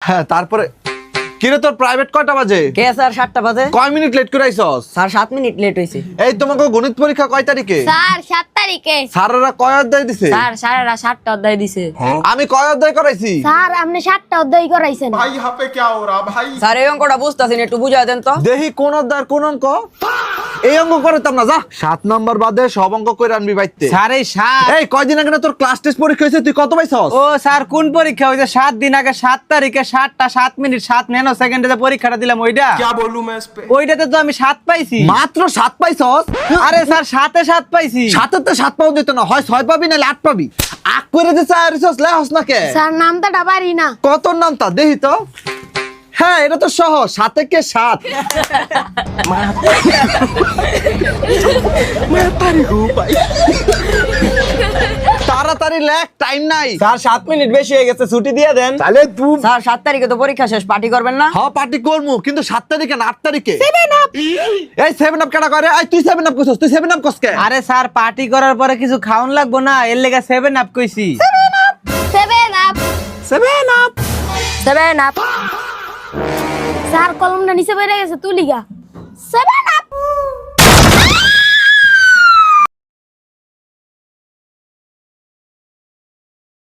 হ্যাঁ তারপরে কিরে তোর প্রাইভেট কয়টা বাজে? কে স্যার 7টা বাজে? কয় মিনিট লেট করে আইছস? স্যার 7 মিনিট লেট হইছে। এই তোমাকে গণিত পরীক্ষা কয় তারিখে? স্যার 7 তারিখে। স্যারেরা কয় অধ্যায় দিছে? স্যার স্যারেরা 7টা অধ্যায় দিছে। আমি কয় অধ্যায় করাইছি? স্যার আপনি 7টা অধ্যায় করাইছেন। भाई यहाँ पे क्या हो रहा भाई? স্যার এই অঙ্কটা বুঝতাছি না, একটু বুঝাই দেন তো। দেখি কোন অধ্যায়ের কোন অঙ্ক? এই অঙ্ক করতাম না, যা 7 নাম্বার বাদে সব অঙ্ক কইরা আনবি বাইতে। স্যার এই 7 এই কয়দিন আগে না তোর ক্লাস টেস্ট পরীক্ষা হইছে, তুই কত পাইছস? ও স্যার কোন পরীক্ষা হইছে? 7 দিন আগে 7 তারিখে 7টা 7 মিনিট 7 ন্যানো সেকেন্ডে যে পরীক্ষাটা দিলাম ওইটা। क्या बोलूं मैं इस पे? ওইটাতে তো আমি 7 পাইছি। মাত্র 7 পাইছস? আরে স্যার 7-এ 7 পাইছি। 7-তে 7 পাও দিত না, হয় 6 পাবি নাহলে 8 পাবি। আক করে দিছ আর রিসস লেহস না কে? স্যার নামটা ডাবারি না। কত নাম তা দেখি তো। হ্যাঁ এটা তো সহজ, 7 কে 7। তাড়াতাড়ি লেখ, টাইম নাই। স্যার 7 মিনিট বেশি হয়ে গেছে, ছুটি দিয়ে দেন। তাহলে তুই স্যার 7 তারিখে তো পরীক্ষা শেষ, পার্টি করবেন না? হ্যাঁ পার্টি করমু, কিন্তু 7 তারিখে না 8 তারিখে। এই 7 আপ কেডা করে? এই তুই 7 আপ কইছস, তুই 7 আপ কস কে? আরে স্যার পার্টি করার পরে কিছু খাওন লাগবো না, এর লেগে 7 আপ কইছি। 7 আপ। 7 আপ। 7 আপ। স্যার কলমটা নিচে পড়ে গেছে, তুলিগা। 7